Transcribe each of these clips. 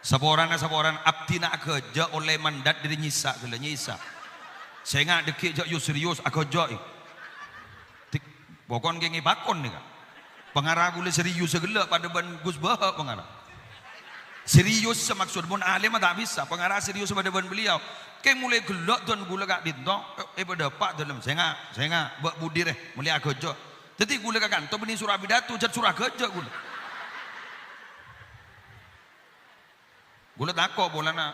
Saporan abdi nak kerja oleh mandat dari nyisa gula nyisa. Saya nggak dekik jak you serius kerja. Pokon gengi bakon ni kan. Pengarah gula serius segala pada ban Gus Bahak pengarah. Serius semaksud pun alim tak bisa. Pengarah serius pada ban beliau. Kayak mulai gelak tuan gula kak dintong. Pada pak dalam saya nggak buat budi deh mulai kerja. Jadi gula kak kantor benih surah bidatu jat surah kerja gula. Gula takut bola na.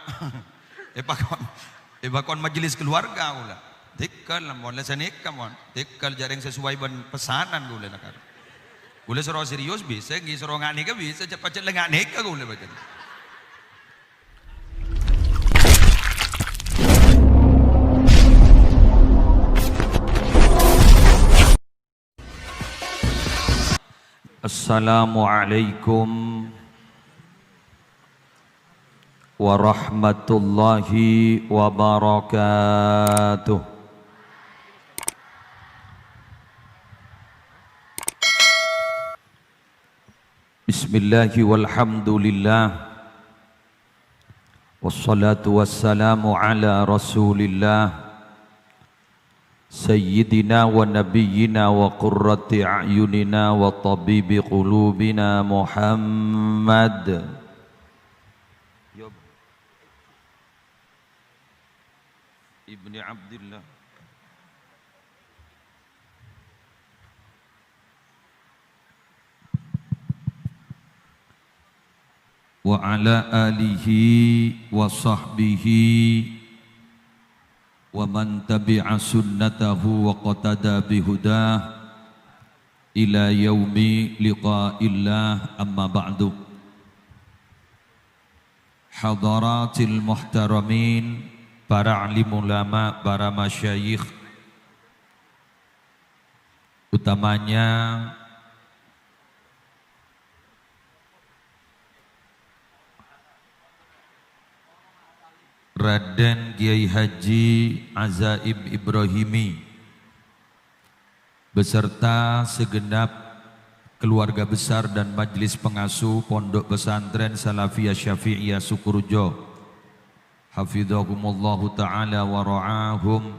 Bakon majelis keluarga gula. Tikal lah mon lesan ikam mon. Tikal jaring sesuai ban pesanan gula nak. Gula suruh serius bisa, gi suruh ngak nikah bisa cepat lengak nikah gula baca. Assalamualaikum warahmatullahi wabarakatuh. Bismillahi walhamdulillah. Wassalatu wassalamu ala rasulillah. Sayyidina wa nabiyyina wa qurrati a'yunina wa tabibi qulubina Muhammad ibni Abdillah wa ala alihi wa sahbihi wa man tabi'a sunnatahu wa qatada bihudah ila yaumi liqa'illah amma ba'du. Hadaratil muhtaramin, para alim ulama, para masyayikh, utamanya Raden Kiai Haji Azaim Ibrahimi beserta segenap keluarga besar dan majelis pengasuh Pondok Pesantren Salafiyah Syafi'iyah Sukorejo, hafizahumullahu ta'ala wa ra'ahum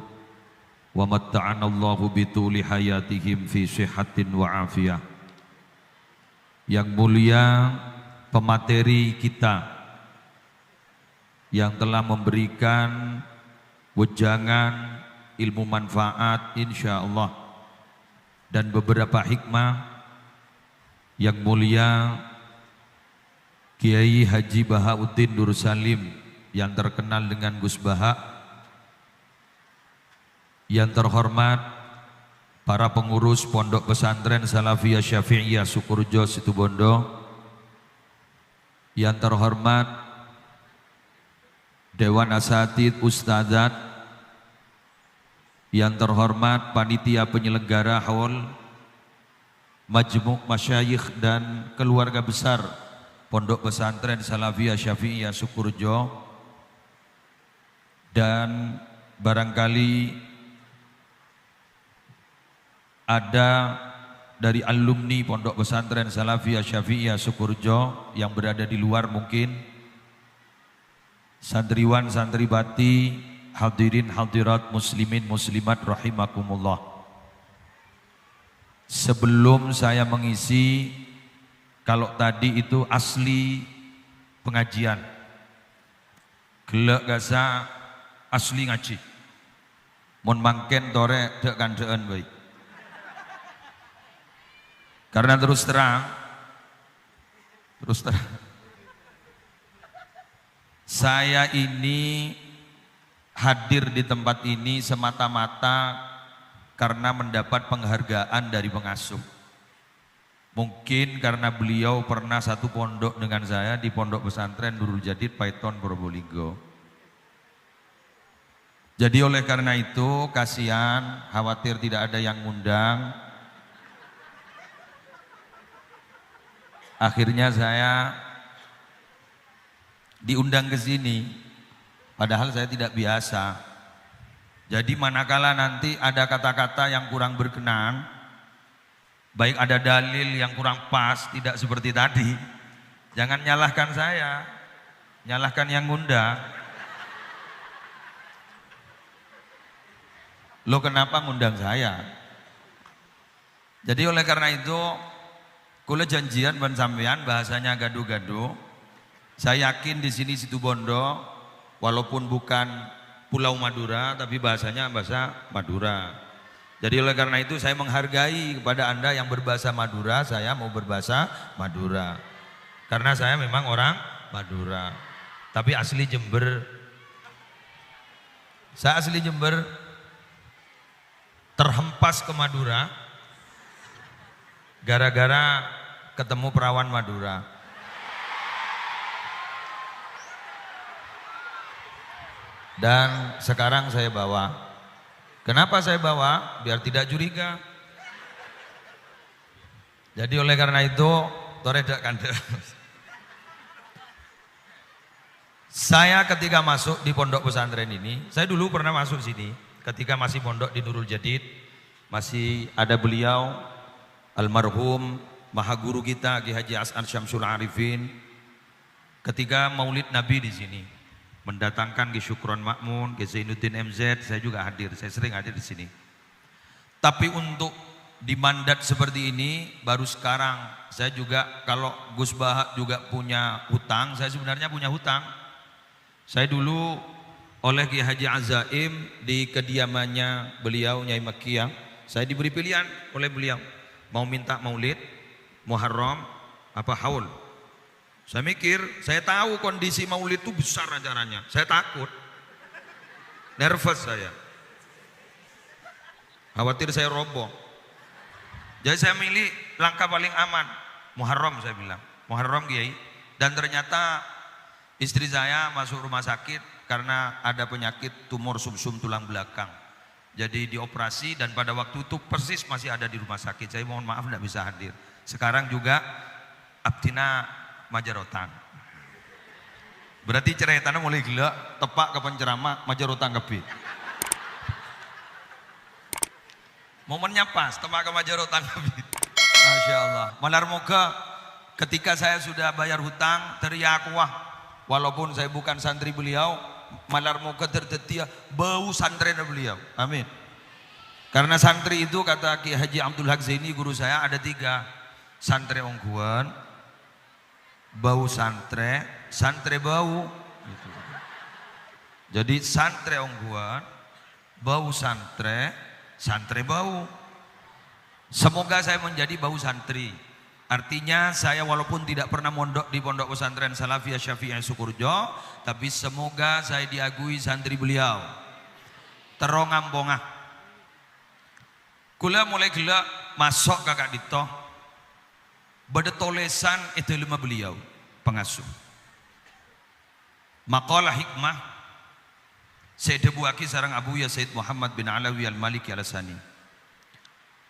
wa matta'anallahu bituli hayatihim fi sihatin wa afiyah. Yang mulia pemateri kita yang telah memberikan wejangan ilmu manfaat insyaallah dan beberapa hikmah, yang mulia Kiai Haji Bahauddin Nur Salim yang terkenal dengan Gus Bahak, yang terhormat para pengurus Pondok Pesantren Salafiyah Syafi'iyah Sukorejo Situbondo, yang terhormat Dewan Asatid Ustadzat, yang terhormat panitia penyelenggara haul, majmuk masyayikh dan keluarga besar Pondok Pesantren Salafiyah Syafi'iyah Sukorejo, dan barangkali ada dari alumni Pondok Pesantren Salafiyah Syafi'iyah Sukorejo yang berada di luar mungkin, santriwan santribati, hadirin hadirat muslimin muslimat rahimakumullah. Sebelum saya mengisi, kalau tadi itu asli pengajian, gelak gasa asli ngaji, mon mangken tore dek kandaan baik. Karena terus terang saya ini hadir di tempat ini semata-mata karena mendapat penghargaan dari pengasuh. Mungkin karena beliau pernah satu pondok dengan saya di Pondok Pesantren Nurul Jadid Paiton Probolinggo. Jadi oleh karena itu kasihan, khawatir tidak ada yang ngundang. Akhirnya saya diundang ke sini, padahal saya tidak biasa. Jadi manakala nanti ada kata-kata yang kurang berkenan, baik ada dalil yang kurang pas, tidak seperti tadi, jangan nyalahkan saya. Nyalahkan yang ngundang. Lo kenapa ngundang saya? Jadi oleh karena itu, kula janjian ban sampean bahasanya gaduh-gaduh. Saya yakin di sini Situbondo, walaupun bukan Pulau Madura, tapi bahasanya bahasa Madura. Jadi oleh karena itu saya menghargai kepada Anda yang berbahasa Madura, saya mau berbahasa Madura. Karena saya memang orang Madura. Tapi asli Jember. Saya asli Jember, terhempas ke Madura gara-gara ketemu perawan Madura. Dan sekarang saya bawa. Kenapa saya bawa? Biar tidak curiga. Jadi oleh karena itu, toredak kandel. Saya ketika masuk di pondok pesantren ini, saya dulu pernah masuk sini. Ketika masih pondok di Nurul Jadid, masih ada beliau, almarhum maha guru kita Ki Haji As'ad Syamsul Arifin. Ketika Maulid Nabi di sini, mendatangkan Ki Syukron Makmun, Ki Zainuddin MZ, saya juga hadir, saya sering hadir di sini. Tapi untuk di mandat seperti ini, baru sekarang saya juga, kalau Gus Bahak juga punya hutang, saya sebenarnya punya hutang. Saya dulu oleh Ki Haji Azaim di kediamannya beliau Nyai Makiyah, saya diberi pilihan oleh beliau, mau minta maulid, Muharram, apa haul. Saya mikir, saya tahu kondisi maulid itu besar acaranya, saya takut, nervous saya, khawatir saya roboh. Jadi saya milih langkah paling aman, Muharram saya bilang, Muharram Kiai. Dan ternyata istri saya masuk rumah sakit karena ada penyakit tumor sumsum tulang belakang. Jadi dioperasi dan pada waktu itu persis masih ada di rumah sakit. Saya mohon maaf tidak bisa hadir. Sekarang juga abdina majarotang. Berarti ceritanya mulai gila, tepak ke penceramah majarotang kebi. Momennya pas, tepak ke majarotang kebi. Masya Allah. Malar moga ketika saya sudah bayar hutang, teriak wah. Walaupun saya bukan santri beliau, malar moga tertetia bau santren beliau. Amin. Karena santri itu kata Ki Haji Abdul Haq Zaini guru saya ada 3. Santre ongguan, bau santre, santre bau. Gitu. Jadi santre ongguan, bau santre, santre bau. Semoga saya menjadi bau santri. Artinya saya walaupun tidak pernah mondok di pondok pesantren Salafiyah Syafi'iyah Sukurjo, tapi semoga saya diagui santri beliau. Terongam bongah. Kula mulai gila masuk kakak dito. Bada tolesan itu 5 beliau pengasuh. Maqalah hikmah Sayyid Abu Aki sarang Abu Ya Sayyid Muhammad bin Alawi Al-Maliki Al-Asani.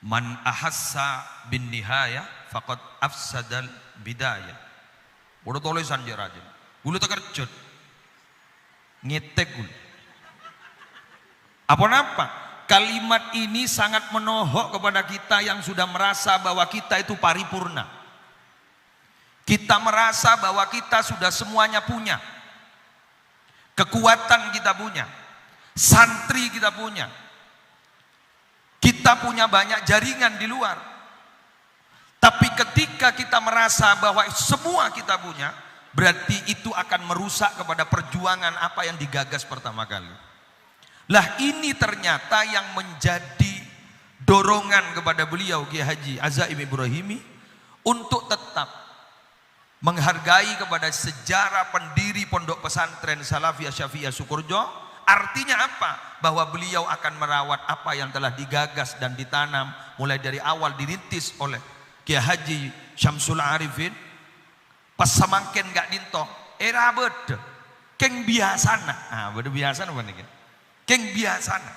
Man ahassa bin nihaya faqad afsadal bidayah. Bodo tulisan je rajin. Gulu terkejut. Ngetek gulu. Apa-apa? Kalimat ini sangat menohok kepada kita yang sudah merasa bahwa kita itu paripurna. Kita merasa bahwa kita sudah semuanya punya. Kekuatan kita punya. Santri kita punya. Kita punya banyak jaringan di luar. Tapi ketika kita merasa bahwa semua kita punya, berarti itu akan merusak kepada perjuangan apa yang digagas pertama kali. Lah ini ternyata yang menjadi dorongan kepada beliau Kiai Haji Azaim Ibrahimi untuk tetap menghargai kepada sejarah pendiri pondok pesantren Salafiyah Syafi'iyah Sukurjo. Artinya apa? Bahwa beliau akan merawat apa yang telah digagas dan ditanam mulai dari awal dirintis oleh Kiai Haji Syamsul Arifin. Pas samangken gak dinto, era beda, keng biasana, beda biasana apa nih? Keng biasana,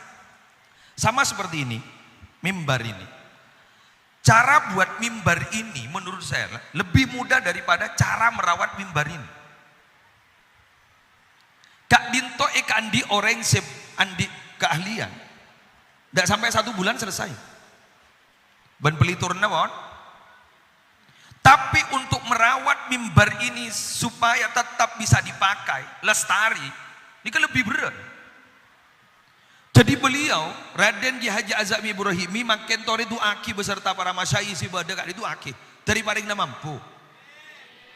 sama seperti ini, mimbar ini. Cara buat mimbar ini menurut saya lebih mudah daripada cara merawat mimbar ini. Kak Dinto andi orang andi keahlian, tidak sampai 1 bulan selesai. Ben peliturna bon. Tapi untuk merawat mimbar ini supaya tetap bisa dipakai, lestari, ini kan lebih berat. Jadi beliau, Raden Ki Haji Azami Ibrahimi makin tori itu aki beserta para masyayikh si badakak itu aki. Dari paling na mampu.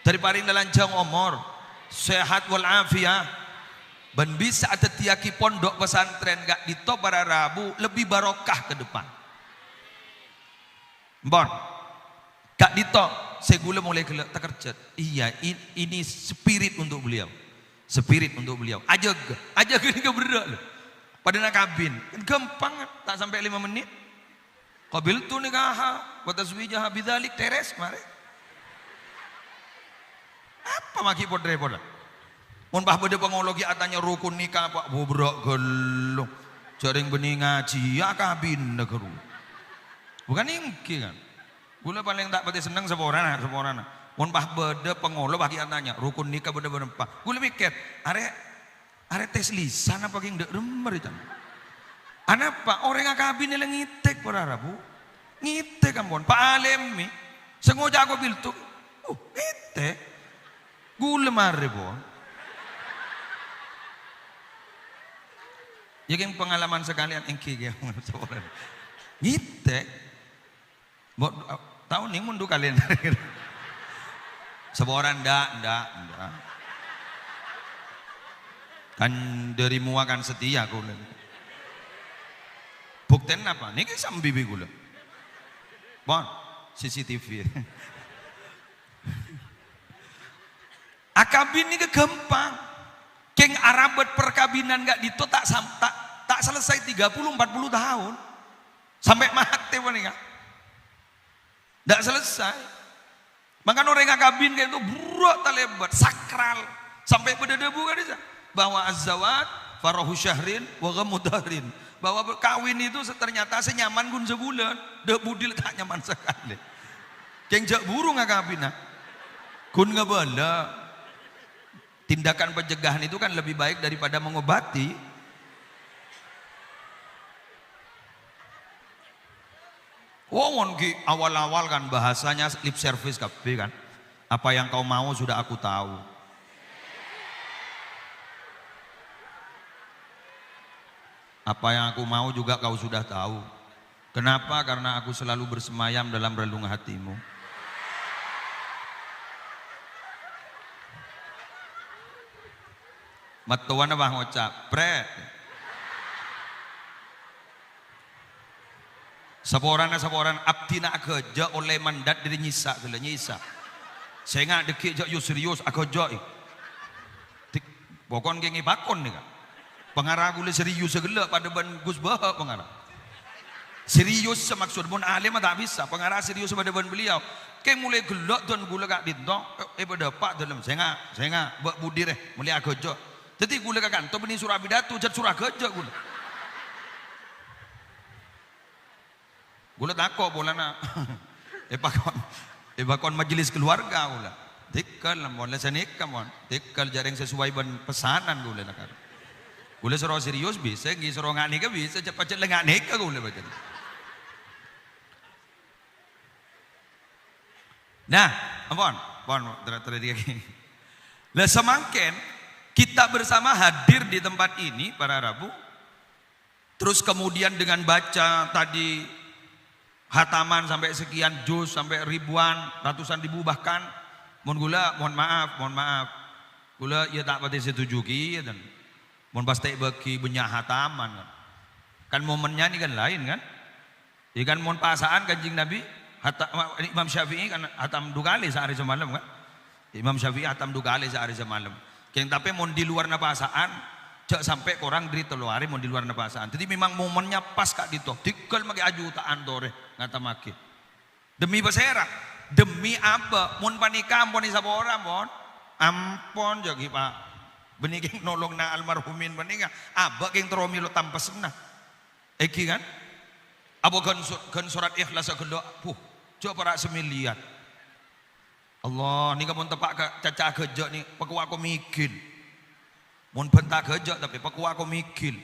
Dari paling na lanjang umur, sehat wal afiah. Dan bisa ada tiaki pondok pesantren gak dito para Rabu lebih barokah ke depan. Bon, gak dito, saya gula mulai terkerjat. Iya, ini spirit untuk beliau. Spirit untuk beliau. Aja gini ke berat loh. Pada nak kabin, kan gampang, tak sampai 5 menit. Qabil tu nikaha, wataswijah bidzalik teres mare. Apa maki podre-podre? Mun bah bede pengologi atanya rukun nikah Pak bobrok gelung. Jaring bening ngaji ya kabin negeri. Bukan ingki kan. Gula paling tak pati seneng seporana. Mun bah bede pengolo bagi atanya rukun nikah bede berempat. Gula mikir, are tes lisan apa yang dek remer itu. Anapa orang kabin yang ngitek para Rabu. Ngitek ampun. Pak Alemi sengoja aku bil tu. Ngitek. Gula mare bon. Ya yang pengalaman sekalian engki ya seorang. Ngitek. Tahu nih mundu kalian. Seorang ndak. Kan darimu akan setia kula. Bukten apa? Niki sambibi kula. Bon, CCTV. Akabin ini gampang. Keng Arabet perkabinan gak dito tak selesai 30-40 tahun. Sampai mati paling. Gak selesai. Maka orang akabin kayak itu buruk tak lebat, sakral. Sampai berdebu kan bisa. Bahwa az-zawat farahu syahrin wa ghamudharin. Bahwa kawin itu ternyata senyaman gun sebulan. Dek budil tak nyaman sekali. Keng jak burung akabin. Kun ngabala. Tindakan pencegahan itu kan lebih baik daripada mengobati. Wong ki awal-awal kan bahasanya lip service kabeh kan. Apa yang kau mau sudah aku tahu. Apa yang aku mau juga kau sudah tahu. Kenapa? Karena aku selalu bersemayam dalam relung hatimu. Matuan apa ngocap? Pret. Saporan abdina kerja oleh mandat dari nyisa gila nyisa. Saya nggak dekik jak yo serius aku joi. Pokon gengi bakon nih kan. Pengarah gula serius segala pada ban Gus Bah pengarah. Serius semaksud pun alim tak bisa. Pengarah serius pada ban beliau. Kayak mulai gelak tuan gula kak dintong. Pada pak dalam saya nggak buat budi deh. Mulai aku joi. Jadi gula kan, tu benih surah bidatu, jat surah kerja gula. Gula takut bola na, bakon majelis keluarga gula. Tikal lah, boleh senik kamon. Tikal jaring sesuai ban pesanan gula nak. Gula suruh serius bisa, gigi suruh ngak nikah bisa, cepat ngak nikah gula macam. Nah, pon terjadi lagi. Lah semakin kita bersama hadir di tempat ini para Rabu. Terus kemudian dengan baca tadi hataman sampai sekian juz, sampai ribuan, ratusan ribu bahkan. Mohon maaf. Gula ya tak pati setuju ki dan mohon pasti bagi banyak hataman kan momennya ini kan lain kan. Ya kan mohon pasaan Kanjeng Nabi Imam Syafi'i kan hatam 2 kali sehari semalam kan. Imam Syafi'i hatam 2 kali sehari semalam. Keng tapi mau di luar napasaan, cak sampai korang dari teluari mau di luar napasaan. Jadi memang momennya pas kak dito. Tikal maki aju tak antore ngata maki. Demi beserak, demi apa? Mun panika ampun isa orang mon, ampun jagi pak. Benih keng nolong na almarhumin panika. Aba keng teromi lo tanpa senah. Eki kan? Abo kan surat ikhlas kedua. Coba para semilian. Allah ni kamu tepak caca kerja ni paku aku mikir. Mun bentak kerja tapi paku aku mikir.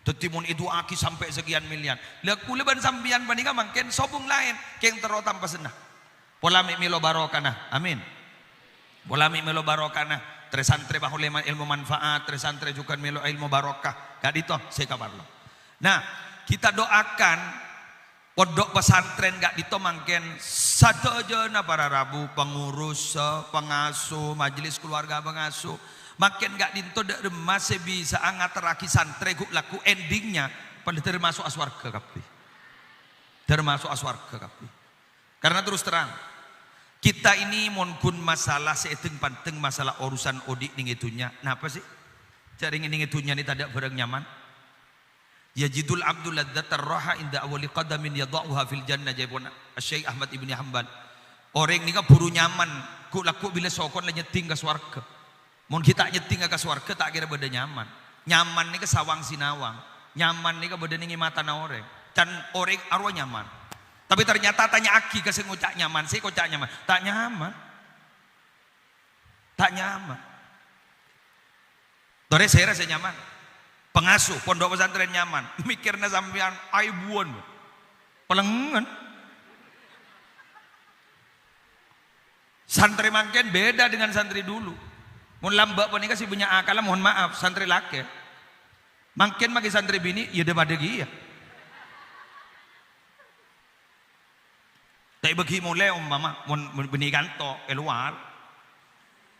Tetapi mun itu aki sampai sekian miliar. Lihat kula ban sambian panika mangken sobung lain keng tero tanpa senah. Pola milo barokah nah. Amin. Bolami melo barokana, tre santri bahulema ilmu manfaat, tre santri juga melo ilmu barokah. Gak dito, saya kabar lo. Nah, kita doakan pondok pesantren gak dito mangken satu aja na para rabu pengurus, pengasuh, majelis keluarga pengasuh. Makin gak dito masih bisa angat teraki santri guk laku endingnya pada termasuk aswarga kapi. Termasuk aswarga kapi. Karena terus terang kita ini monkun masalah seeting panteng masalah urusan odik ning itunya. Napa sih? Cari ning itunya ni tidak barang nyaman. Yajidul abdul ladzatar raha inda awali qadamin yadauha fil jannah jabun Syekh Ahmad Ibni Hanbal. Orang ni kan buru nyaman ku laku bila sokon la nyeting ke swarga. Mun kita nyeting ke swarga tak kira beda nyaman. Nyaman ni ke sawang sinawang. Nyaman ni ke beda ningi mata na orang. Can orang arwah nyaman. Tapi ternyata tanya aki ke ngocak nyaman, saya kocak nyaman. Tak nyaman. Tak nyaman. Tore saya rasa nyaman. Pengasuh pondok pesantren nyaman. Mikirnya sampean aibuan. Pelengan. Santri mangken beda dengan santri dulu. Mun lambak pun kasih punya akal, mohon maaf santri laki. Mangken magi santri bini ya debat degi ya. Tak bagi mulai umpama mun beni kanto keluar.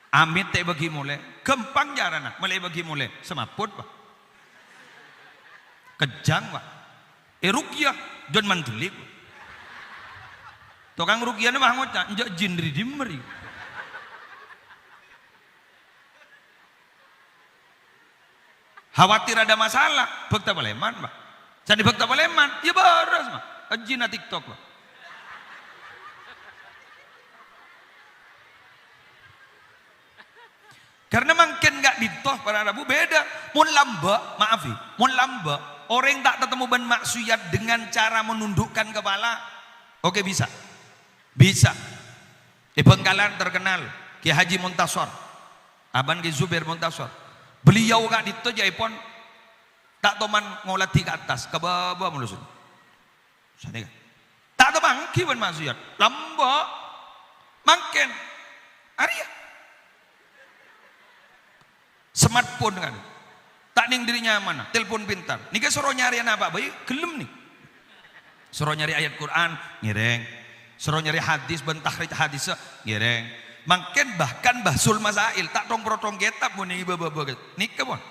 Amit tak bagi mulai. Kempang jarana mulai bagi mulai semaput pak. Kejang pak. Rukyah jon mantulik. Tukang rukyah ni mah ngocak njak jin ridimeri. Khawatir ada masalah, bekta baleman pak. Jadi bekta baleman, ya baras pak. Jin na TikTok pak. Karena makin gak ditoh para rabu beda. Mun lamba, maafi, mun lamba orang tak ketemu ban maksiat dengan cara menundukkan kepala. Oke bisa, bisa. Di Bengkalan terkenal Ki Haji Muntasor, Aban Ki Zubair Muntasor. Beliau gak ditoh jaipon tak toman ngolati ke atas ke bawah mulusun. Sana tak toman kiban maksiat. Lamba, makin, Arya. Smartphone kan, tak ning dirinya mana, telepon pintar. Nika suruh nyari apa, bayi gelem nih. Suruh nyari ayat Quran, ngireng. Suruh nyari hadis, bentahrit hadis, ngireng. Makin bahkan bahsul masail, tak tong protong kitab muni bawa. Nika pun.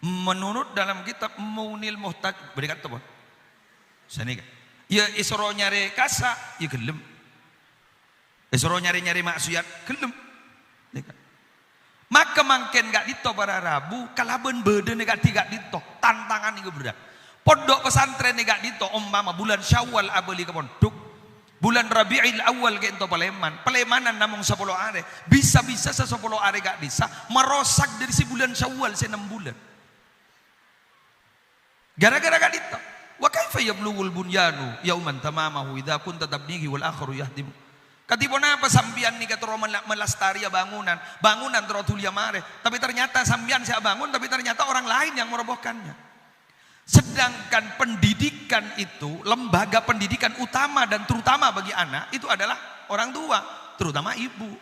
Menurut dalam kitab Munil Muhtaj, berikat tu pun. Sanika. Ya suruh nyari kasa, ya gelem. Suruh nyari maksiat, gelem. Nika. Maka mangken gak dito para rabu kalaben beden gak dito tantangan itu berat. Pondok pesantren gak dito umpama bulan Syawal abeli ke pondok, bulan Rabiul Awal ke ento Palemanan namung 10 hari, bisa-bisa 10 hari gak bisa merosak dari si bulan Syawal 6 bulan. Gara-gara gak dito. Wa kaifa yablughul bunyanu yauman tamamahu idza kunta tabnihi wal akharu yahdim. Katipun apa sambian nih katro melastari bangunan terotulia mare. Tapi ternyata sambian saya bangun, tapi ternyata orang lain yang merobohkannya. Sedangkan pendidikan itu, lembaga pendidikan utama dan terutama bagi anak itu adalah orang tua, terutama ibu.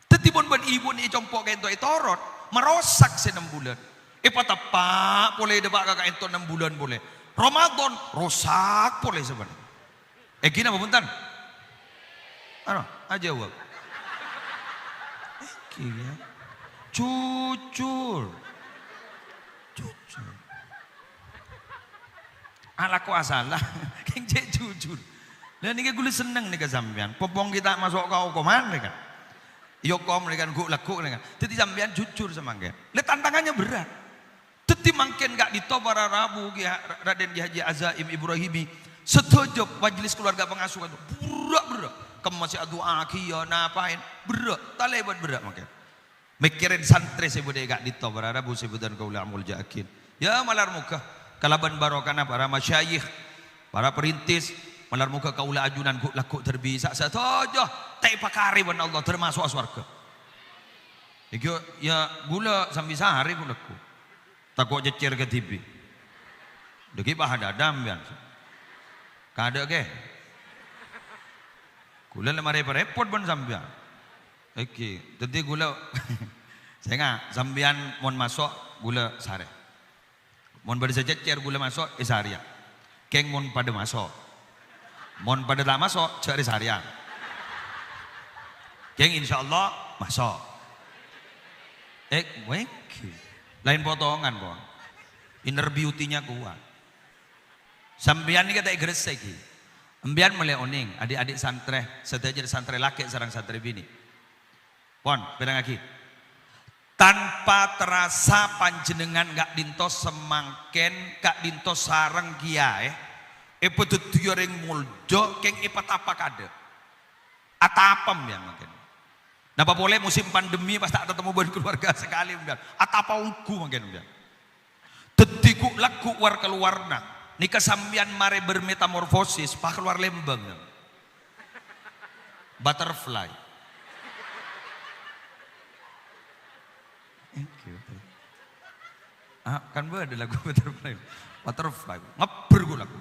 Tetipun ben ibu nih compok ento torot, merosak 6 bulan. Pak boleh depak kakak ento 6 bulan boleh. Ramadan rosak boleh sebenarnya. Gini apa punten? Ano, aja wak. Kira cucur. Ala ko asalah, keng cek jujur. Dan ini gue seneng nih kesambian. Popong kita masuk kau koman kan. Yo kom kan gue laku kan. Jadi sambian jujur sama dia. Lihat tantangannya berat. Teti mangken gak ditobara Rabu Raden Ki Haji Azaim Ibrahimi. Setuju majelis keluarga pengasuh itu berat. Kamu masih adu akiya napain berat. Tak lebat berat mangken. Mikirin santri sebut gak ditobara Rabu sebutan kau lamul jakin. Ya malar muka. Kalaban barokana para masyayikh, para perintis, malar muka kaula ajunan ku laku terbisa satojo tai pakari ban Allah termasuk surga. Iki ya gula sambil sehari ku laku. Takut jecer ke TV. Deki bah dadam bian. Kada ke. Gula lemah repot ban sambian. Oke, jadi gula saya nggak sambian mon masuk gula sare. Mon pada sejajar gula masuk isaria. Keng mon pada masuk. Mon pada tak masuk cari saria. Keng insyaallah masuk. Wengki. Lain potongan bon. Inner beauty-nya kuat. Sambian ini kata gresek. Ambian mulai oning, adik-adik santre, sedajar santre laki sarang santre bini. Pon, bilang lagi. Tanpa terasa panjenengan gak dinto semangken, gak dinto sarang kiae. Epetut yoreng muljo, keng epet apa kade. Atapam ya mungkin. Napa boleh musim pandemi pas tak ketemu dengan keluarga sekali mungkin. Atapa ungku mungkin mungkin. Tetiku laku war keluarna. Nika sambian mare bermetamorfosis, pak keluar lembang. Butterfly. Thank you. Kan ada lagu butterfly. Butterfly. Ngeber gue lagu.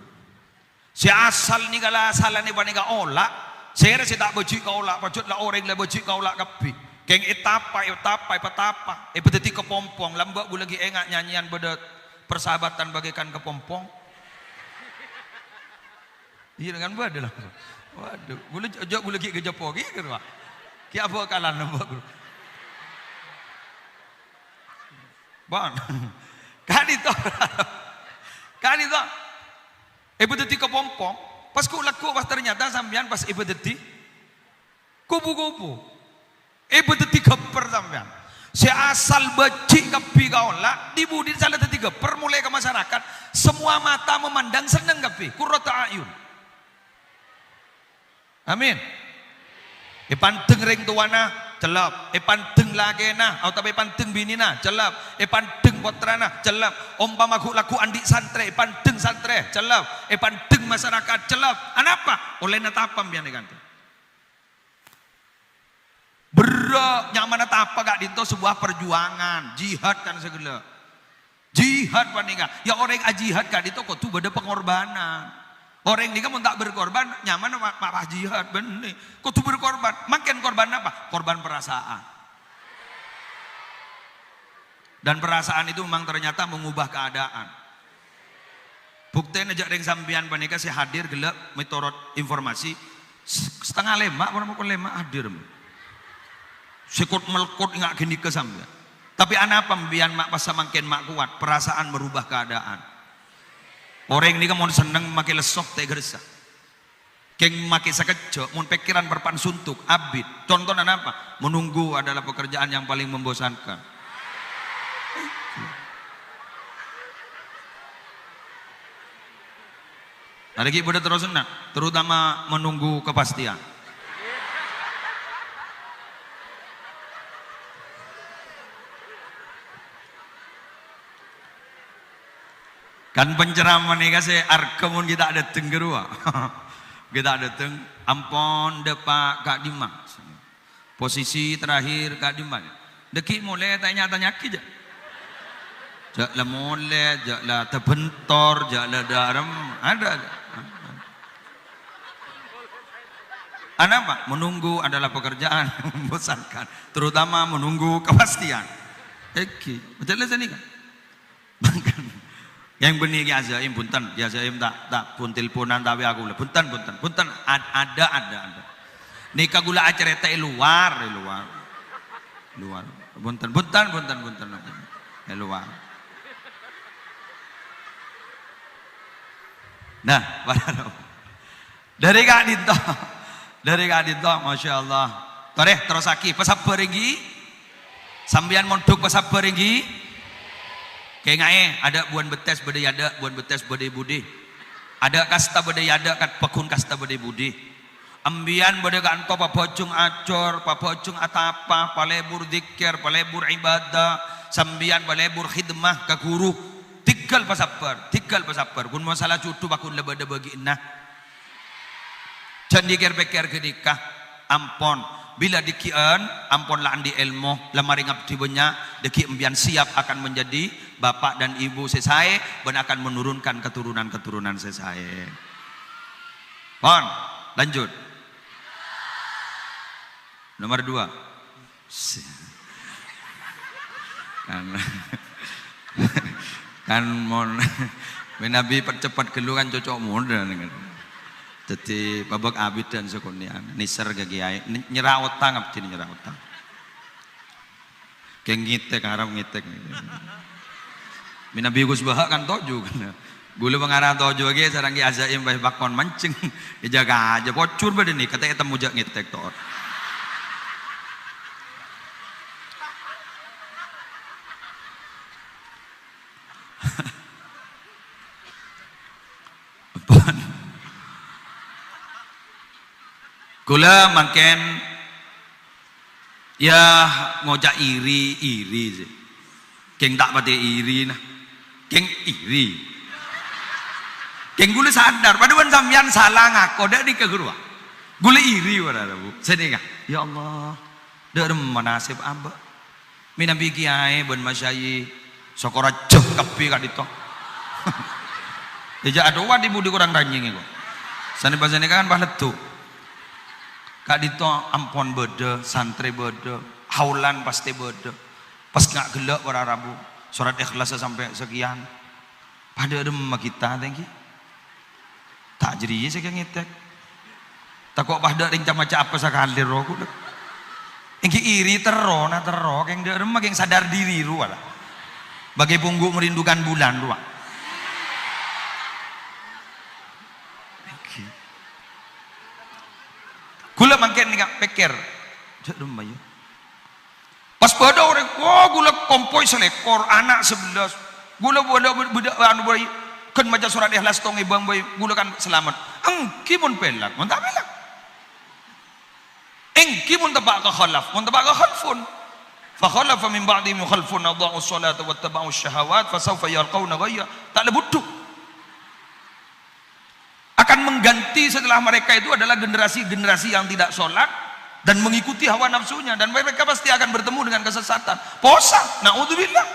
Si asal nika lah asal nih panika olah. Saya rasa tak baju kau lah, pajut lah orang lah baju kau lah kapi. Keng etapa, petapa. Peteti kepompong, lambak bu lagi engak nyanyian pada persahabatan bagaikan kepompong. Iya dengan bada lah. Waduh, boleh jauh boleh lagi kerja pogi kan pak? Kia apa kalah lambak bu? Bang, kali itu, peteti kepompong. Pas ku laku pas ternyata sampean pas ibadati kubu-kubu. Ibadati geper sampean. Si asal beci kepi kaula dibudin salah teti geper mulai ke masyarakat. Semua mata memandang seneng kepi. Qurrata ayun. Amin. Panteng ring tuana celap, panteng lagena atau panteng binina celap, panteng putrana celap, umpama laku andik santre, panteng santre celap, panteng masyarakat celap. Anapa? Oleh natapam biar ganti. Berak nyaman natapa gak dinto sebuah perjuangan, jihad kan segala. Jihad paninga. Ya orang jihad kan itu kok tuh beda pengorbanan. Orang ini kan tak berkorban, nyaman apa jihad benih. Kok tuh berkorban? Makin korban apa? Korban perasaan. Dan perasaan itu memang ternyata mengubah keadaan. Buktinya aja ring sambian panika si hadir gelap metorot informasi setengah lemak, orang mau lemak hadir. Sikut melkut nggak gini ke sambian. Tapi anak pembian mak pas makin mak kuat, perasaan merubah keadaan. Orang ini kan mau seneng makin lesok teh gersa. Keng makin sekejap, mau pikiran berpan suntuk, abid. Contohnya apa? Menunggu adalah pekerjaan yang paling membosankan. Ada lagi pada terus senang, terutama menunggu kepastian. Kan penceraman nih kasih arkemun kita ada tenggerua. Kita ada teng ampon depak Kak Dima. Posisi terakhir Kak Dima. Deki mulai tanya-tanya kita. Jak lah mulai, jak lah terbentor, jak lah daram, ada. Apa? Menunggu adalah pekerjaan yang membosankan, terutama menunggu kepastian. Oke, betul lah sini kan? Yang benih ya Zaim punten, ya Zaim tak pun teleponan tapi aku lah punten ada. Nikah gula acara teh luar. Punten. Luar. Nah, dari Kak Dito, Masya Allah. Terus aki pesabar ringgi, sambian mondok pesabar ringgi. Kayak ngae ada buan betes bade yada, buan betes bade budi. Ada kasta bade yada kat pekun kasta bade budi. Ambian bade kanto papocung acor, papocung atapa, palebur dzikir, palebur ibadah, sambian palebur khidmah ka guru. Tinggal pasabar. Kun masalah cutu bakun lebada bagi nah. Jangan dikir-pikir kenikah ampon. Bila dikian ampun lah andi ilmu lamari ngabdi banyak deki embian siap akan menjadi bapak dan ibu sesae dan akan menurunkan keturunan sesae. Pon, lanjut. Nomor 2. kan kan mon Nabi percepat gelukan cocok muda dengan jadi babak abid dan sekunian nisar gagiai nyerah utang abdi nyerah utang keng ngitek haram ngitek Nabi Gus Bahak kan toju kan gula pengarah toju lagi sarang ki azaim bae bakon mancing dijaga aja bocur badan nih kata kita mujak ngitek tor Kula makin ya ngojak iri sih. Keng tak pati iri nah. Keng iri. Keng gula sadar paduan sampean salah ngaku dak di kegurua. Gula iri pada Bu. Sedih ya Allah. Dak manasib amba. Minabi kiai ben masyayi sokora jeh kepi ka dito. Deja adowa di budi kurang ranjing iku. Sane basane kan bah letu. Kak dito ampon bede, santri bede, haulan pasti bede. Pas nggak gelak para Rabu, surat ikhlas sampai sekian. Pada ada kita, thank you. Tak jadi saya kayak ngetek. Tak kok pada ringcam macam apa sekali roh. Engki iri tero, na tero, keng dia remah keng sadar diri ruah. Bagai pungguk merindukan bulan ruah. Gula makin nih pikir, jadi mayu. Pas pada orang, wah gula kompoi selekor anak 11, gula budak anu bayi, kan macam surat ikhlas tong ibang bayi, gula kan selamat. Engki pun pelak, mun tak pelak. Engki pun tabak ke khalaf, mun tabak ke khalfun. Fa khalafa min ba'di mukhalfun adha'u as-salata wattaba'u asy-syahawat fasawfa yalqawna ghayya. Tak ada butuh. Akan mengganti setelah mereka itu adalah generasi-generasi yang tidak sholat dan mengikuti hawa nafsunya dan mereka pasti akan bertemu dengan kesesatan. Posa, naudzubillah.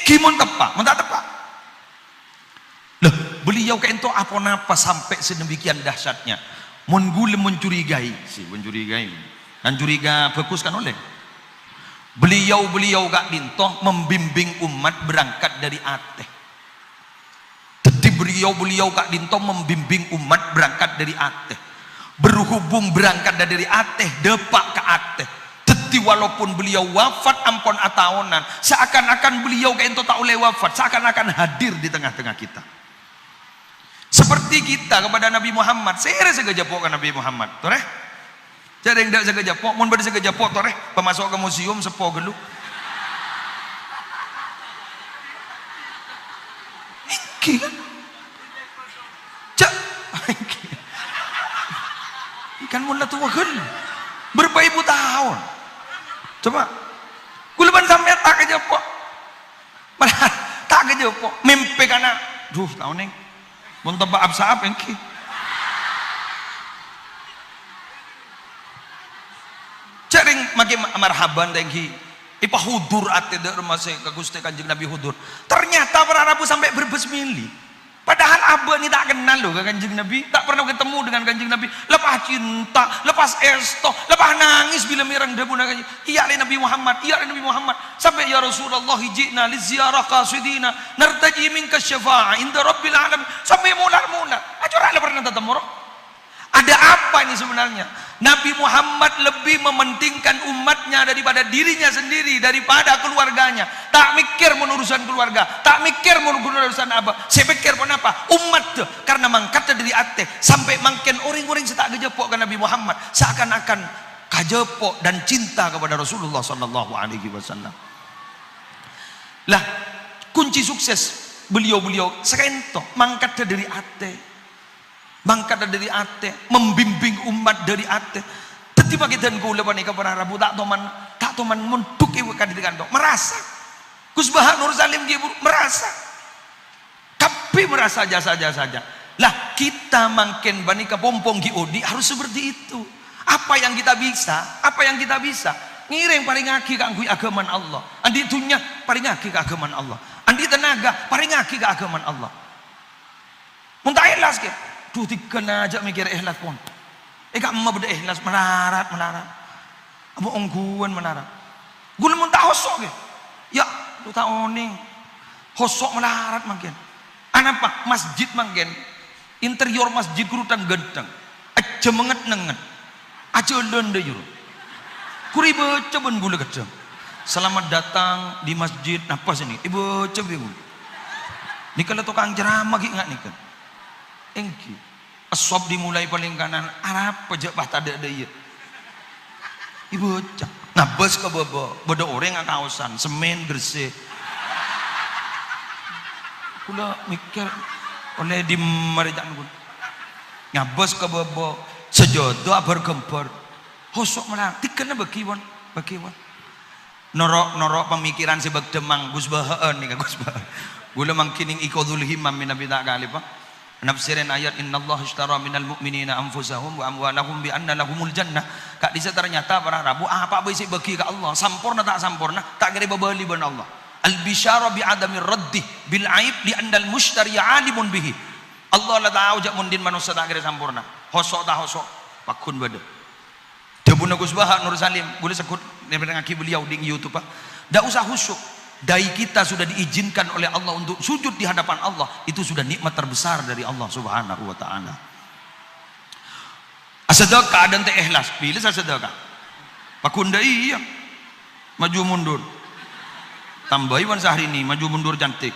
Gimana tepat? Mentah tepat. Loh, beliau kayak itu apa napa sampai sedemikian dahsyatnya? Menggule mencurigai, kan curiga fokus kan oleh. Beliau gak dintoh membimbing umat berangkat dari ateh. Beliau Kak Dinto membimbing umat berangkat dari ateh, berhubung berangkat dari ateh depak ke ateh. Teti walaupun beliau wafat ampun ataonan, seakan-akan beliau Kak Dinto tak oleh wafat, seakan-akan hadir di tengah-tengah kita. Seperti kita kepada Nabi Muhammad, saya segejapok ke Nabi Muhammad, toreh. Jadi yang tidak segejapok, mun bade segejapok toreh, pemasok ke museum sepo gelu. Iki kan kan mulai tua kan berpuluh tahun coba kuleban sampai tak kejepok malah tak kejepok mimpi karena duh tahun ini mun tebak absaab engki cering makin marhaban engki ipa hudur ate de rumah saya ke Gusti Kanjeng Nabi hudur ternyata para Rabu sampai berbesmili. Padahal abah ini tak kenal loh ke Kanjeng Nabi, tak pernah ketemu dengan Kanjeng Nabi. Lepas cinta, lepas esto, lepas nangis bila mirang debu nangis. Iya Nabi Muhammad, iya Nabi Muhammad. Sampai ya Rasulullah hijina li ziarah qasidina nartaji minka syafa'a inda rabbil alamin. Sampai mular-mular. Acura lah pernah ketemu roh. Ada apa ini sebenarnya? Nabi Muhammad lebih mementingkan umatnya daripada dirinya sendiri, daripada keluarganya. Tak mikir menurusan keluarga, tak mikir menurusan apa. Saya pikir kenapa? Umat tuh karena mangkatnya dari ateh sampai makin orang-orang setak gejepok ke Nabi Muhammad, seakan-akan kajepok dan cinta kepada Rasulullah sallallahu alaihi wasallam. Lah, kunci sukses beliau-beliau sekento mangkatnya dari ateh. Mangkat dari ate, membimbing umat dari ate. Tetiba kita gula panika para Rabu tak toman munduk ibu kadikan dok merasa. Gus Bahak Nur Salim ibu merasa. Tapi merasa saja. Lah kita makin panika pompong giodi harus seperti itu. Apa yang kita bisa? Ngiring paling ngaki kanggo agaman Allah. Andi dunya paling ngaki ke agaman Allah. Andi tenaga paling ngaki ke agaman Allah. Muntah ikhlas ke? Duh dikena aja mikir ikhlas pun. Gak mau beda ikhlas melarat. Amo ongguan menara. Gula mun tak hosok ke. Ya, lu tak oning. Hosok melarat mangken. Anapa masjid mangken. Interior masjid kurutan genteng. Aja menget nenget. Aja lende juru. Kuri baca ben gula kecem. Selamat datang di masjid apa sini? Ibu baca bingung. Ni kalau tukang ceramah ki enggak nih kan. Engki. Asop dimulai paling kanan. Arab aja bah tak ada iya. Ibu baca. Ngabas ke baba. Bada orang nggak kaosan. Semen gresik. Kula mikir oleh di merejak nunggu. Ngabas ke baba. Sejodoh bergempar. Hosok malah. Tikana bakiwan. Norok pemikiran si bag demang Gus Bahaan nih Gus Bahaan. Gula mangkining ikodul himam min nabi tak kali pak. Nafsirin ayat innallah ishtara minal mu'minina anfusahum wa amwalahum bi anna lahumul jannah. Kak disa ternyata para rabu apa bisi bagi ke Allah sampurna tak sampurna tak kira babali ban Allah. Al bisyara bi adami raddi bil aib li andal mushtari alimun bihi. Allah la tahu jak mundin manusia tak kira sampurna. Hosok tak hosok pakun bade. Debuna Gus Bahaan Nur Salim boleh sekut ngaki beliau di YouTube pak. Dak usah khusyuk. Dai kita sudah diizinkan oleh Allah untuk sujud di hadapan Allah, itu sudah nikmat terbesar dari Allah Subhanahu wa taala. Asadaka dan teh ikhlas, pilih asadaka. Pakunda iya. Maju mundur. Tambahi wan sehari ini maju mundur cantik.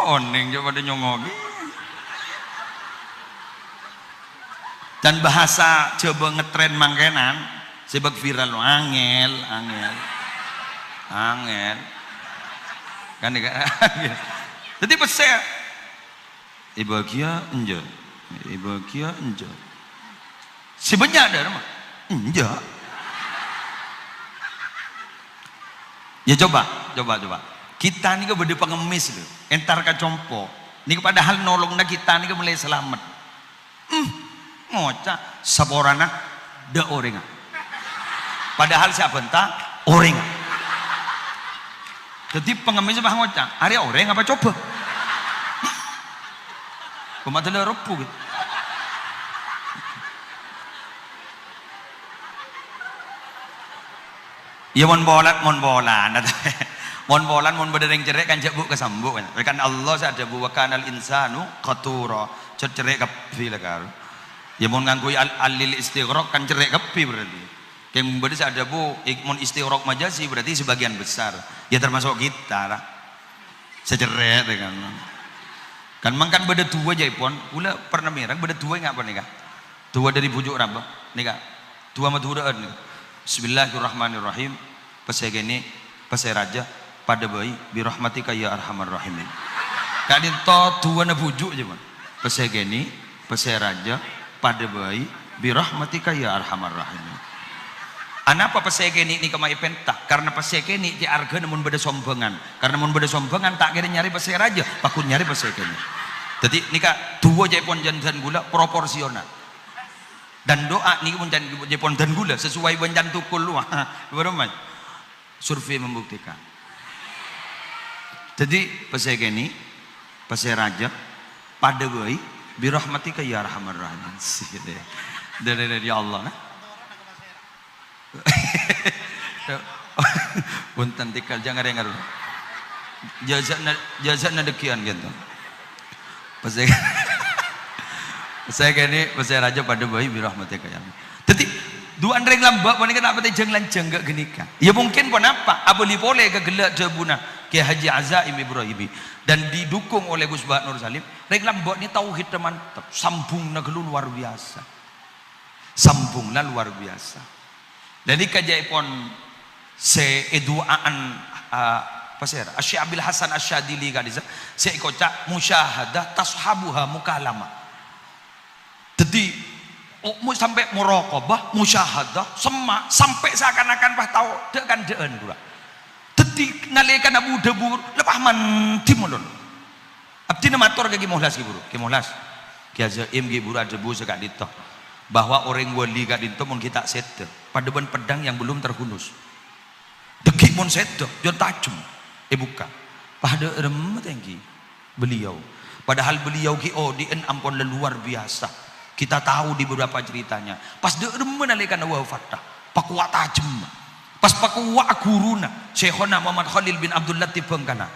Oh, neng coba ada nyongogi. Dan bahasa coba ngetren mangkenan sebab viral angel kan jadi pesek ibagia enjo sebenarnya ada mah enjo ya coba kita nih berde pengemis loh entar ka compo nih padahal nolongna kita nih mulai selamat ngocak saborana da orenga padahal siapa entah orenga jadi pengemis bah ngocak area orang apa coba pematah rupu gitu ya mon bolan mon bedereng cerek kan jebuk kesambuk kan Allah sadar bahwa kanal insanu qatura cerek kapi lah karo ya mau ngangkui alil istighraq kan cerai kepi berarti yang berarti ada bu mon istighraq majazi berarti sebagian besar ya termasuk kita lah secerai kan mangkan beda tua jaipon pula pernah merang beda tua nggak apa nih kak tua dari bujuk rambut nih kak tua madhuraan nih Bismillahirrahmanirrahim pasai gini pasai raja pada bayi birahmatika ya arhamar rahimin kak to tua na bujuk aja pon pasai gini pasai raja pada bayi birahmatika ya arhamar rahimin. Anapa pasegeni ni kamai pentah karena pasegeni di arga namun beda sombongan karena namun beda sombongan tak kira nyari pasai raja pakun nyari pasegeni. Jadi nika dua jepon jantan gula proporsional dan doa ni pun jepon dan gula sesuai banjan tukul lu berapa survei membuktikan. Jadi pasegeni pasai raja pada bayi birahmatika ya arhamar rahimin dari Allah nah punten tikal jangan dengar jazana dekian gitu saya gini pasai raja pada bayi birahmatika ya jadi dua andreng lambak pun kan apa teh lanceng gak genika ya mungkin pun apa aboli boleh ke gelak jabuna ke Haji Azaim Ibrahimi dan didukung oleh Gus Bahaan Nur Salim rek lambak ni tauhid mantap sambungna luar biasa jadi kajaipon se eduaan pasir Asy Abil Hasan Asyadili kadisa se kocak musyahadah tashabuha mukalama jadi sampai muraqabah musyahadah semak sampai seakan-akan bah tahu dek kan deun pula jadi nalekan abu debur lepah mandi mulun abdi namator ke Muhlas ki buru ki Muhlas ki Azaim ki buru debu sekak dito bahwa orang wali kak dito mun kita sete padeban pedang yang belum terhunus deki mun sete jo tajam buka pada remet engki beliau Padahal beliau GODN ampun luar biasa. Kita tahu di beberapa ceritanya. Pas deurem nalika wafat, pakuat tajem. Pas pakuat guruna Syekhona Muhammad Khalil bin Abdul Latif Bengkana.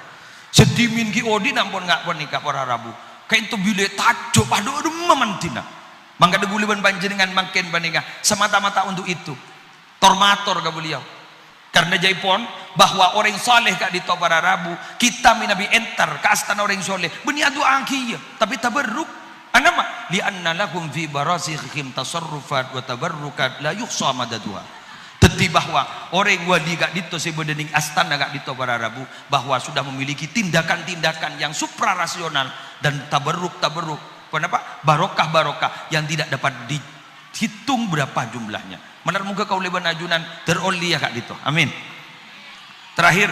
Sedimin GODN ampun ngak nikah para Rabu. Kain tu bile tajo pada deurem mantina. Mangga deguliban panjenengan makin baninga semata-mata untuk itu. Tormator ke beliau. Karena jaipon bahwa orang soleh kak di para Rabu kita minabi enter ke astana orang soleh beniadu angkiya tapi tabarruk anama lianna lahum fi barasikhim tasarrufat wa tabarrukat la yuhsa madadua. Teti bahwa orang wali kak dito si bedening astana kak di para Rabu bahwa sudah memiliki tindakan-tindakan yang suprarasional dan tabarruk kenapa barokah yang tidak dapat dihitung berapa jumlahnya. Menar muka kau leban ajunan teroli ya kak dito. Amin. Terakhir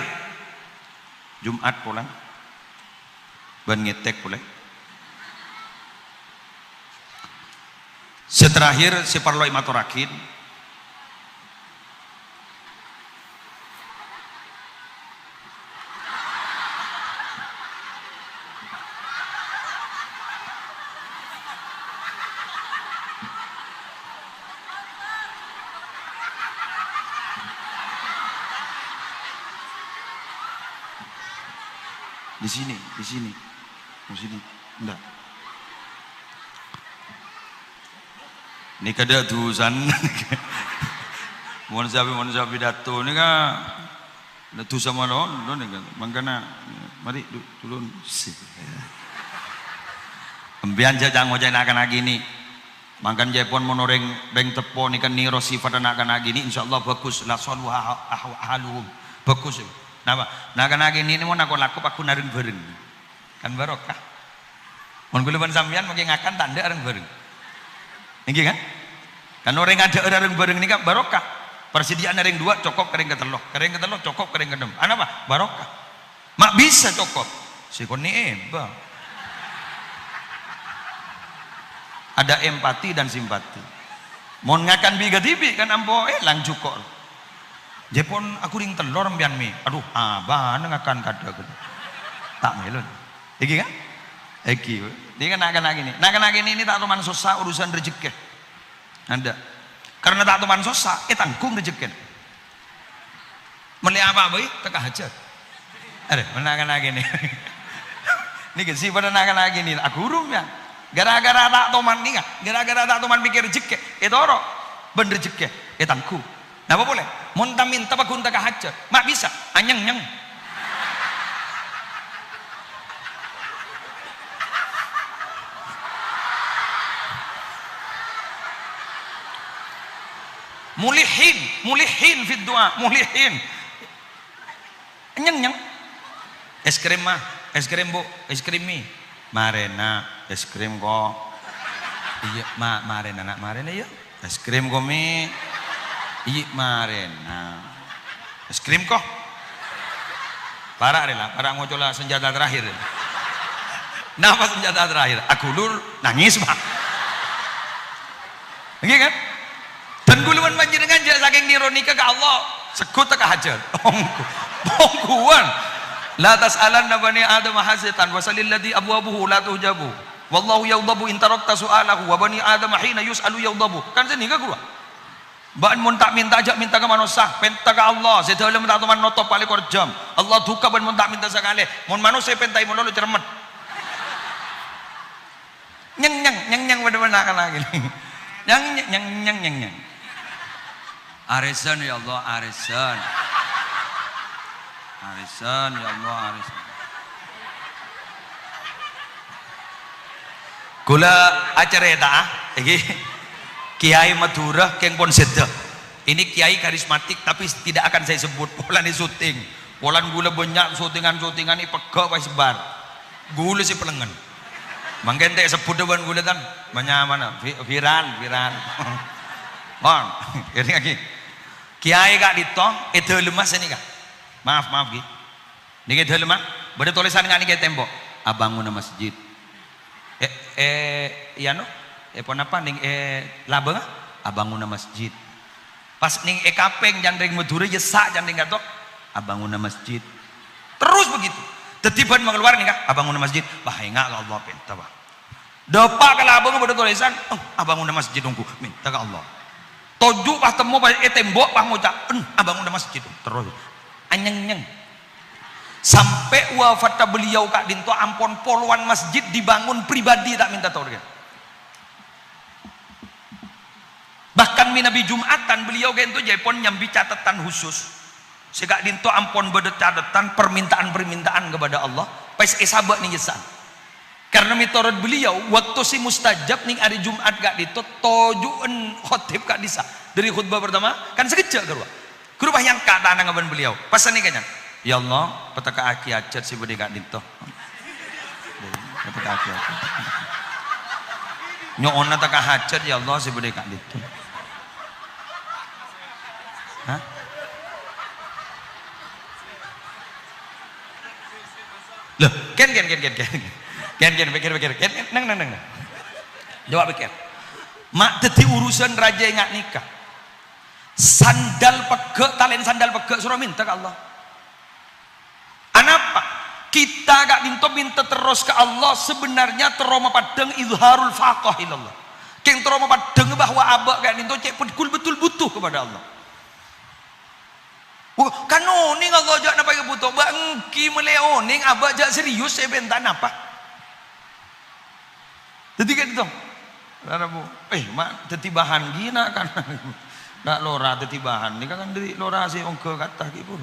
Jumat pulang ban ngetek pula. Seterakhir si parloi maturakin di sini enggak ini kada tulisan mohon sabi dato ni ka datu sama non ni kan mangkana mari turun embian jajang ngojain akan lagi ni mangkan jepon monoreng beng tepo ni kan niro sifat akan lagi ni insyaallah bagus la salu haluhum bagus. Napa? Nah kan ini mau nakon laku aku naring bareng. Kan barokah. Mun kula sampean mungkin ngakan tanda areng bareng. Nggih kan? Kan orang ada areng bareng ini kan barokah. Persediaan areng dua cokop kering ketelo cokop kering kedem. Apa? Barokah. Mak bisa cokop. Sikon ni eba. Ada empati dan simpati. Mun ngakan biga tibi kan ampo lang cukor. Jepon aku ring telur mbian mi. Aduh, abah ngakan kada gitu. Tak melon. Iki kan? Iki. Dia kan akan gini ini tak teman susah urusan rezeki. Ada. Karena tak teman susah, tanggung rezeki. Meli apa boy? Teka hajat. Ada, menakan gini. Niki si pada nakan gini. Aku urung ya. Gara-gara tak teman nih, gara-gara tak teman mikir rezeki. Itu orang ben rezeki. Tanggung. Nah apa boleh? Monta minta bagunta kahajat. Mak bisa, anyeng-nyeng. Mulihin fit doa, mulihin. Anyeng-nyeng. Es krim mah, es krim bu, es krim mie. Marena, es krim kok. Iya, marena nak marena ya. Es krim kok mie. Iya marena. Es krim kok. Parah deh lah, parah ngocola senjata terakhir. Napa senjata terakhir? Aku lur nangis mah. Nggih kan? Dan guluan panjenengan jak saking nironika ke Allah, sekut teka hajat. Bongkuan. La tas'alanna bani Adam hasatan wa salil ladzi abwabuhu la tuhjabu. Wallahu yaghdabu in tarakta su'alahu wa bani Adam hina yus'alu yaghdabu. Kan sini ka gua. Baan mun tak minta ajak minta ke manusia, penta ke Allah. Sedalam minta teman notop paling korjam. Allah duka ban mun tak minta sekali. Mun manusia pentai mun lalu cermet. Nyeng pada kan lagi. Nyeng. Arisan ya Allah, arisan. Arisan ya Allah, arisan. Kula acara eta iki Kiai Madura keng pon sedeh. Ini kiai karismatik tapi tidak akan saya sebut. Polan ini syuting. Polan gula banyak syutingan ini pegak wis bar. Gula si pelengan. Mangken teh sebut dewan gula tan banyak mana viral. Bang, ini lagi. Kiai kak dito itu lemas ini kak. Maaf ki. Niki itu lemas. Beda tulisan ngani ke tembok. Abangun masjid. Ya no. Pon apa ning labeng abangun masjid. Pas ning kapeng jandring Madura jesak jandring gatok abangun masjid. Terus begitu. Tetiban mengeluar nih kak, abang undang masjid, bahaya nggak kalau Allah minta bah. Depak kalau abang ada tulisan, abang undang masjid dongku, minta ke Allah. Toju pas temu pas tembok pas ngucap, abang undang masjid terus, anyeng-nyeng. Sampai wafatnya beliau kak dinto ampon poluan masjid dibangun pribadi tak minta tahu kan. Bahkan minabi Jumatan beliau kan itu Jepon nyambi catatan khusus. Sekak dinto ampon bedet catatan permintaan kepada Allah pas esabak nih yesan. Karena mitorot beliau waktu si mustajab nih hari Jumat kak dito tojuan khotib kak disa dari khutbah pertama kan sekejap kerua. Kerubah yang kata nangaban beliau. Pasan nih kayaknya. Ya Allah, petaka aki acat si budi kak dito. Petaka aki acat. Nyona taka hajat ya Allah si budi kak dito. Hah? Loh, ken pikir. Nang. Jawab pikir. Mak teti urusan raja yang nikah. Sandal pegek, talen sandal pegek suruh minta ke Allah. Anapa? Kita gak minta terus ke Allah sebenarnya teroma padeng izharul faqah ilallah. Keng teroma padeng bahwa abak gak minta cek betul butuh kepada Allah. Kan oning Allah jak napa butuh bangki meleoning abak jak serius saya bentan apa jadi kan itu bu mak teti bahan gina kan nak lora teti bahan ini kan dari lora si ongke kata gitu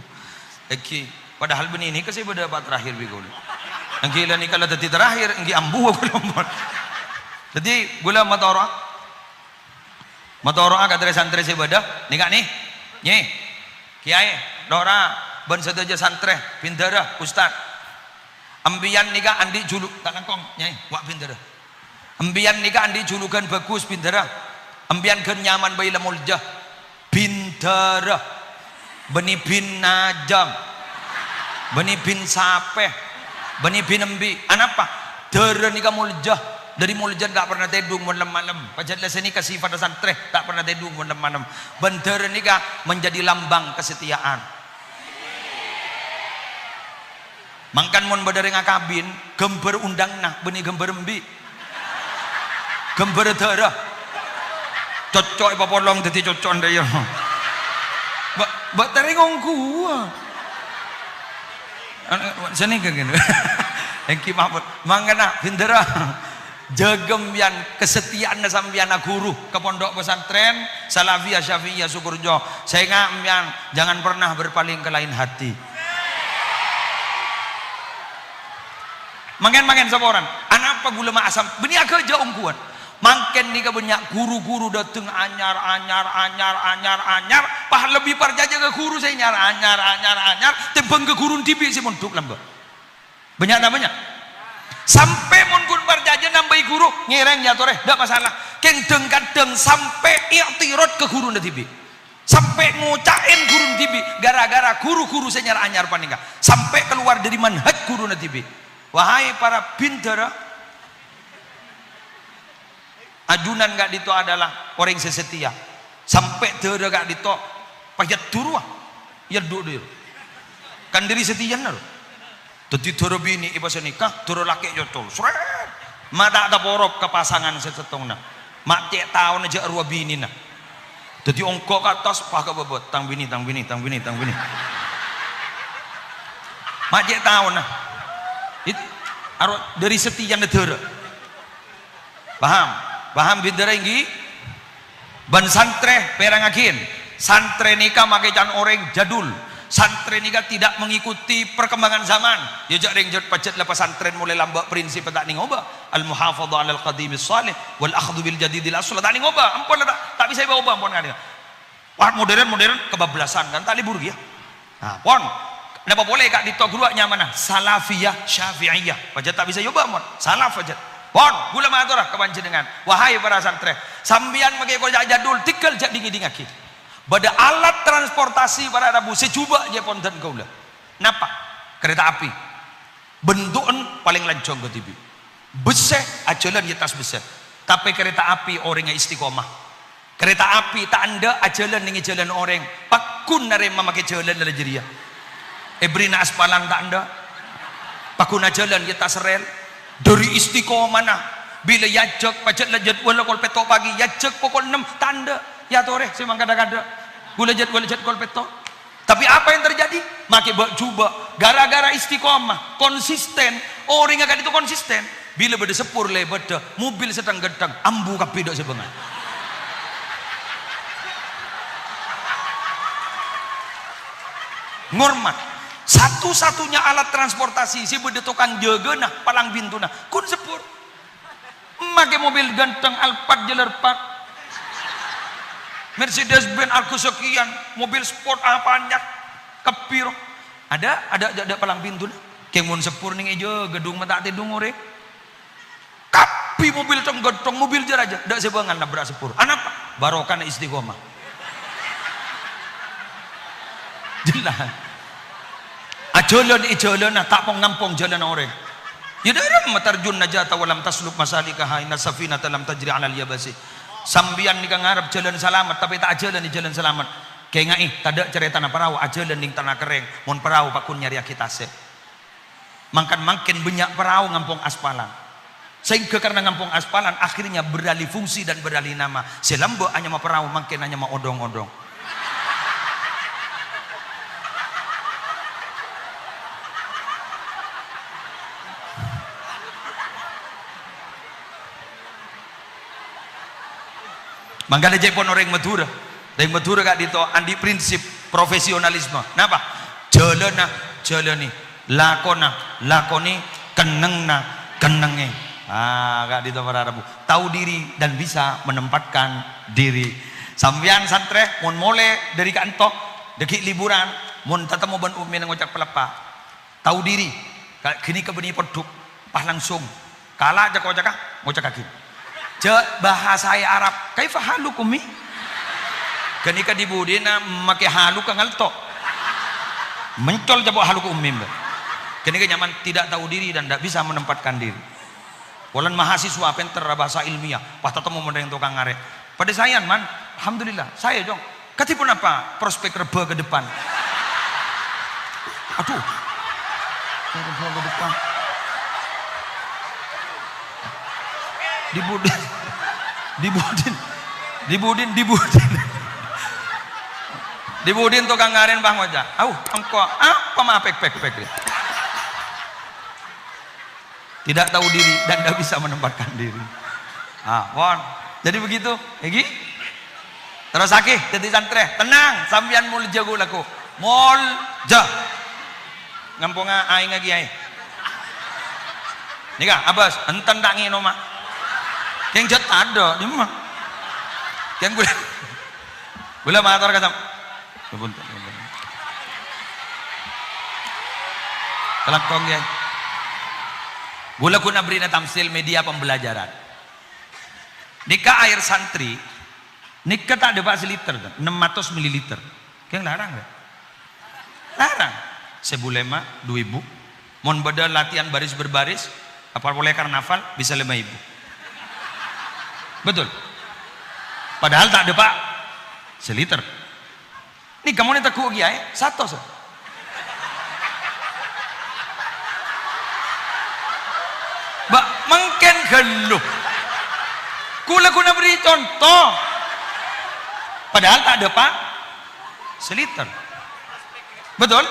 eki padahal benih ini kasih pada apa terakhir bigol yang gila nih kalau teti terakhir engki ambu aku lompon jadi gula matoro agak dari santri sebadah nih kak nih Kiai, Dora, ban sedaja santre, pindara, Ustad. Ambian nika andi juluk, tak kangkong, nyai, wak pindara. Ambian nika andi julukan bagus pindara. Ambian gen nyaman bayi lemulja, pindara. Beni bin najam, beni bin sape, beni bin embi. Anapa? Dara nika mulja. Dari muljan tak pernah tedung malam-malam. Pajalah sini kasih pada santri tak pernah tedung malam-malam. Bendera nikah menjadi lambang kesetiaan. Mangkan mon badare ngakabin gember undang nah benih gember embi. Gember darah. Cocok popolong dadi cocok ndaya. Mbak tari ngongku. Sini kan gitu. Engki mahmud mangkana bendera jagem yang kesetiaan sambiana guru ke pondok pesantren Salafiyah Syafi'iyah Sukurjo saya ngambian jangan pernah berpaling ke lain hati mangen saboran anapa gula ma asam beni agak jauh ungkuan mangken nih banyak guru-guru dateng anyar pah lebih parjaja ke guru saya anyar tebeng ke guru tibi si montuk lamba banyak sampai mun parjaja nambahi guru ngirengnya toreh tidak masalah keng kadeng sampai i'tirad ke guru tibi sampai ngucain guru tibi gara-gara guru-guru senyar anyar panika sampai keluar dari manhaj guru tibi wahai para bintara ajunan gak dito adalah orang sesetia sampai dera gak dito payat turuah ya dulu kan diri setia naro tadi turu bini iba senikah turu laki jotol seret mata ada porop ke pasangan sesetongna mak cek tahun aja arwah bini nah tadi ongkok ke atas pakai bebot tang bini mak cek tahun nah itu arwah dari setia negara paham bintara inggi ban santre perangakin santre nikah makai can orang jadul santren ini tidak mengikuti perkembangan zaman ya jak rengjot pacet lepas santren mulai lambak prinsip tak ning oba al muhafadhah alal qadim salih wal akhdhu bil jadidil asl tak ning oba ampun tak bisa bawa oba ampun kan wah modern kebablasan kan tak libur ya nah pon kenapa boleh kak ditogruaknya mana salafiyah syafi'iyah pacet tak bisa yoba ampun salaf pacet pon gula maturah kepanjenengan wahai para santren sambian pakai kojak jadul tikal jak dingi-dingaki pada alat transportasi para Arabu secoba je ponten kaula. Napa? Kereta api. Bentukan paling lancong ke TV. Besar ajalan di tas besar. Tapi kereta api orangnya istiqomah. Kereta api tak anda ajalan dengan jalan orang. Pakun nare memakai jalan dari jeria. Ebrina aspalan tak anda. pakuna jalan kita serel dari Istiqomah nah bila yajak pajak lajat wala kol peto pagi yajak pukul 6 tanda ya tore semang kada-kada gula jat kol peto. Tapi apa yang terjadi? Makai bak juba gara-gara Istiqomah konsisten orang agak itu konsisten bila beda sepur le beda mobil sedang gedang ambu kapidok sebengan ngormat satu-satunya alat transportasi si beda tukang jaga nah palang pintu nah kun sepur make mobil ganteng Alphard Jeller Park Mercedes Benz Argo sekian mobil sport banyak kepiro ada palang pintu nah kemun sepur ning aja gedung mata tidung ore kapi mobil tong ganteng mobil jaraja dak sebangan nabrak sepur anak barokah Istiqomah jelas ajolan ijolan tak pong ngampong jalan orang ya dalam matarjun najata walam tasluk masalikaha inna safinata lam tajri alal yabasi sambian nikang ngarep jalan selamat tapi tak jalan di jalan selamat kayak ngai tadak cerita na perahu ajalan ning tanah kering mon perahu pakun nyari akitase makin banyak perahu ngampong aspalan sehingga karena ngampong aspalan akhirnya beralih fungsi dan beralih nama selambo hanya ma perahu makin hanya ma odong-odong. Mangkana jepon orang Madura, dari Madura kak dito andi prinsip profesionalisme. Napa? Jalani, lakoni, kenenge. Kak dito para Rabu. Tahu diri dan bisa menempatkan diri. Sambian santre, mon mole dari kantor, deki liburan, mon tatamo ban umi nang ngocak pelapa. Tahu diri, kini kebeni peduk, pas langsung. Kalah aja kau ngocak kaki. Bahasa Arab kaifa halukum mi kenika dibudina make halu ka ngalto mencol jabo halukum mim kenika nyaman tidak tahu diri dan tidak bisa menempatkan diri walan mahasiswa pinter bahasa ilmiah pas ketemu mendeng tukang ngaret pada saya man alhamdulillah saya dong katipun apa prospek reba ke depan aduh reba ke depan dibudin tukang ngaren bang wajah engkau apa mah pek tidak tahu diri dan tidak bisa menempatkan diri jadi begitu Egi terus aki jadi santre tenang sambian mul jago laku mul jah ngampunga aing lagi aing nikah abas enten tak ngino mak yang jat ada di mah yang gula mator kasam kelakong ya gula kuna berina tamsil media pembelajaran nikah air santri nikah tak ada pak seliter 600 ml yang larang gak? Larang sebulema 2.000 mon beda latihan baris berbaris apa boleh karnaval bisa 5.000 betul padahal tak ada pak seliter ini kamu nih takut ya satu so mbak mungkin geluh kula beri contoh padahal tak ada pak seliter betul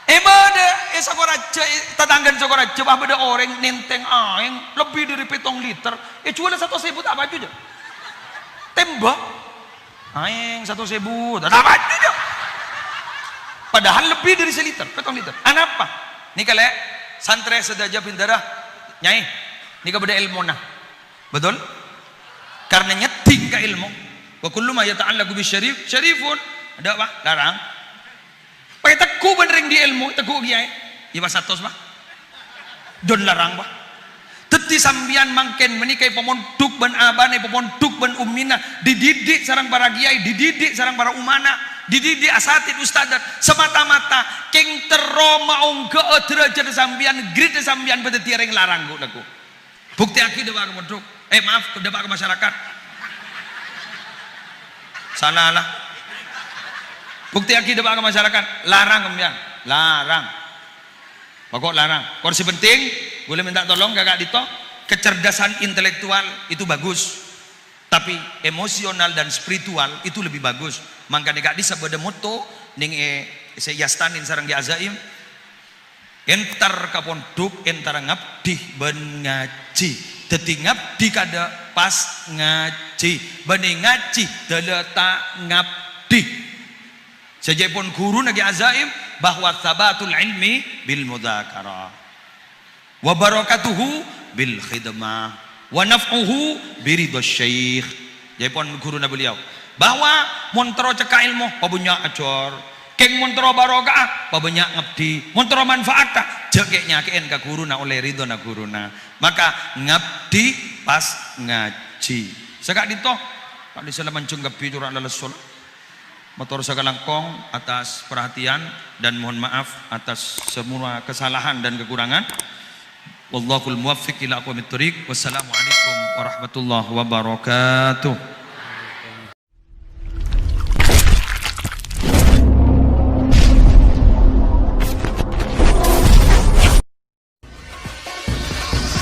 beda sakoraja tetanggan sakoraja bah beda orang nenteng aing lebih dari 7 liter cuma 1.000 tak baju aja tembak aing 1.000 tak baju aja padahal lebih dari 1 liter 7 liter apa ini kali santre sedaja pintarah nyai ini beda ilmu nah betul karena nyeting ke ilmu wa kullu ma yata'allaqu bisyarif syarifun ada apa larang pakai teku benerin di ilmu teku kiai iba satos bah don larang bah teti sambian mangken menikai pemonduk ban abane pemonduk ban umina dididik sarang para kiai dididik sarang para umana dididik asatid ustadat semata-mata keng teroma ongke derajat sambian grid sambian pada tiareng larang aku bukti aki dewa pemonduk maaf dewa ke masyarakat salah lah bukti aki depan ke masyarakat larang kemudian larang Pokok larang. Kursi penting, boleh minta tolong kakak Dito. Kecerdasan intelektual itu bagus, tapi emosional dan spiritual itu lebih bagus. Makanya kak Disa pada moto ning saya yastanin sarang di azaim. Entar ka pondok, entar ngabdi ben ngaji. Dadi ngabdi kada pas ngaji, bani ngaji deleta ngabdi. Sejapun guru nagi azaim bahwa sabatul ilmi bil mudzakarah wa barakatuhu bil khidmah wa naf'uhu biridha syekh. Japon guru na beliau bahwa montro cekak ilmu pabunya ajor, keng montro barokah pabunya ngabdi, montro manfaat jekeknya keen ka guru na oleh ridho na guru na. Maka ngabdi pas ngaji. Sekak Dito Pak Disa mancung gapi curang lelesul. Motor sakalangkong atas perhatian dan mohon maaf atas semua kesalahan dan kekurangan. Wallahul muwaffiq ila aqwamit thoriq. Wassalamualaikum warahmatullahi wabarakatuh.